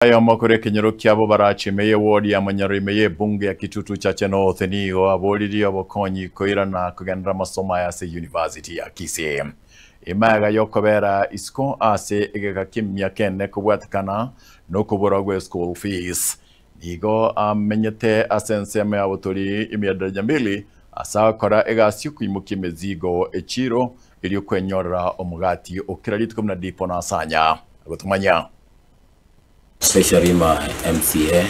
Aya makore kinyoro kiabo barachimeye wodi ya manyarimeye bunge ya Kitutu Chache North nigo aboliri abokonyi koira na kugendera masoma ya se University ya Kisii. Imaga yokobera isko ase egeka kimya kenne kubwatikana no kuboragwe school fees. Nigo amenyete asenseme abotori imiadaraja mbili asakora egasi kwimuka imizigo echiro iri kwenyorera omugati okiralitwe na dipo na asanya agotumanya. Especially my MCA,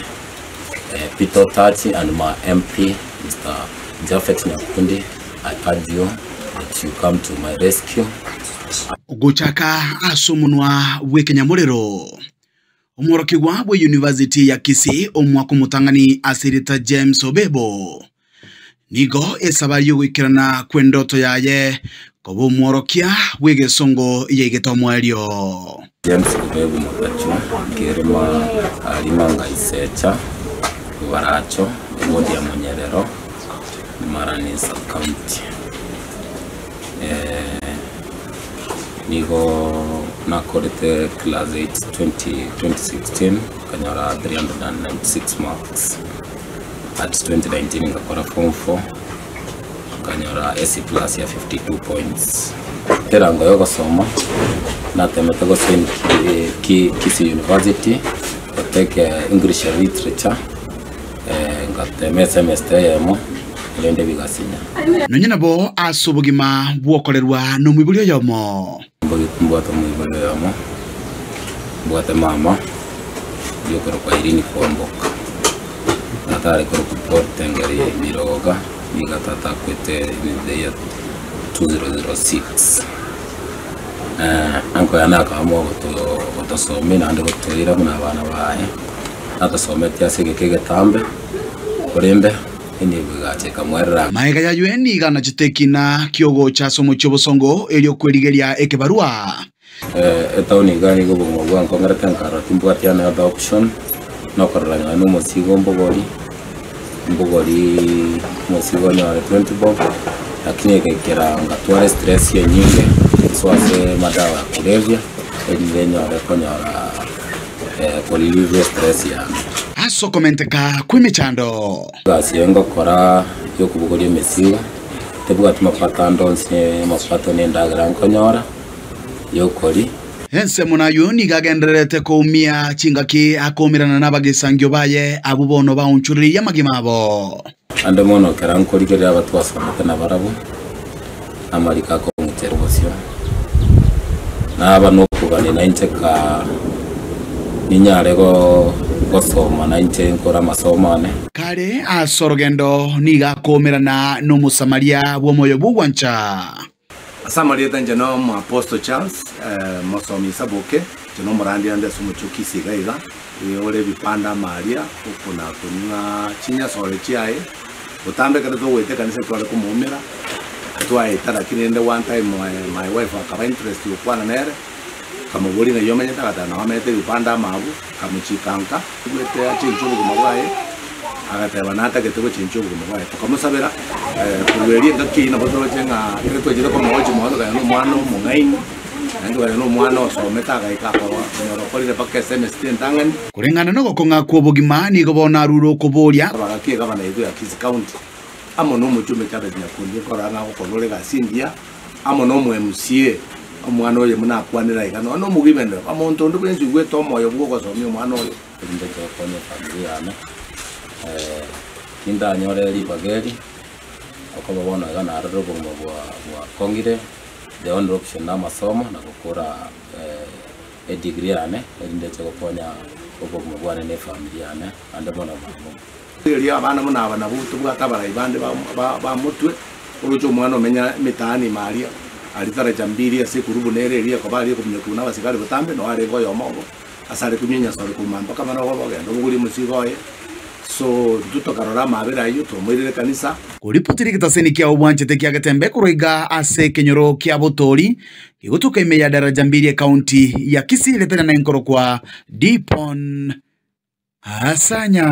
Peter Tati, and my MP, Mr. Japhet Nyakundi. I urge you that you come to my rescue. Guchaka asumunwa w'Kenyamuriro. Umworoki wa University ya Kisii omwaka mutangani asirita James Obebo. Nigo esabari wikirana kwendoto yaye kobo umworokia w'Gesongo yegetomwelio. James Obebo mutachu gerema alimanga isecha baracho wodi ya Munyerero Marani County. Nigo nakorete class 8 2016 kanyara 396 marks. At 2019 ngakora form 4 kanyara AC plus ya 52 points. Terango yoga soma na temetego sen Kisii University take English literature ngateme semester yemo lende bigasinya nonyina bo asubugima bwokorerwa no mwibulyo yomo mbwato mwibulyo yomo mbwate mama yokoro kwa irini komboka natare koro kuport ngari miroga nigatata kwete ni ya 2006 anko yana kamo gutosome nande gutoira muna bana bae atasomete asige kegetambe kurembe indi bwache kamwerera maega ya yueni gana chitekina kyogo cha somo chobosongo elio kwerigeria ekebarua etauni gani go bomo bwa nkongera tankara timbwati ana adoption no koranya no musigo mbogori musigo nyare 20 bob lakini kekera ngatware stress ya nyingi swase madawa kulevya ndenyo rekonyora relieve stress ya aso komenteka kwimichando gasiengo kora yo kubugori mesiwa tebuga tumapata ndonse mapato nendagira nkonyora yo kori ense munayo nigagenderete kumia chingaki akomirana nabagesangyo baye abubono baunchuri ya magimabo ande mono kerankorigerera abatwasomete nabarabu amarika ko muterobosyo naba no kubane nainteka ninyare go gosoma nainte nkora masomane kare asorogendo nigakomirana no musamaria bwomoyo bugwancha Samaria tanjano mu Apostle Charles masomi saboke jeno morandi ande sumuchuki sigaiga yole bipanda Maria ukuna kunywa chinya sore chiae utambe kada to wete kanisa kwa kumumira atwaye tarakini ende one time my wife akaba interest ukwana nere kama boli na yomenya takata na wamete bipanda mabu kamuchikanka wete achinchuru kumagwaye agateba nata ketego chinchuru kumagwaye tukamusabira kuberie ngakina bodoroje nga ireto jiro ko moje modo ga no mwana mungaini ando no mwana osometa ga ikako nyoro kolire pakke semester ntangani kurengana no gokonga kwobogima ni gobona ruro kuboria bagakie kama na idu ya Kisii County amo no muchume Japhet Nyakundi koranga ko kolore ga Sindia amo no mu MCA omwana oye muna akwanira igano no mugimende amonto ndo benzi gweto moyo bwo gosomya omwana oyo inde ko konya familia ana kinda nyore libageri ako babona gana araro bwa kongire the only option na masomo na gukora a degree ane inde ko konya obo mugwane ne familia ane ande bona mamo iri abana muna abana butu bwatabara ibande ba mutwe urujo umwana omenya mitani Maria alitara jambiri asikurubu nere iri ko bari ko myukuna basigari butambe no are go yomogo asare kunyenya sore kumamba kama no go gendo buguri musigoye so tuto karora mabera iyo tumwirire kanisa kuriputiri kitaseni kia obwanchete kia gatembe kuroiga ase kenyoro kia botori kigutuka imeya daraja mbili county ya Kisii letena na inkoro kwa Dipon Asanya.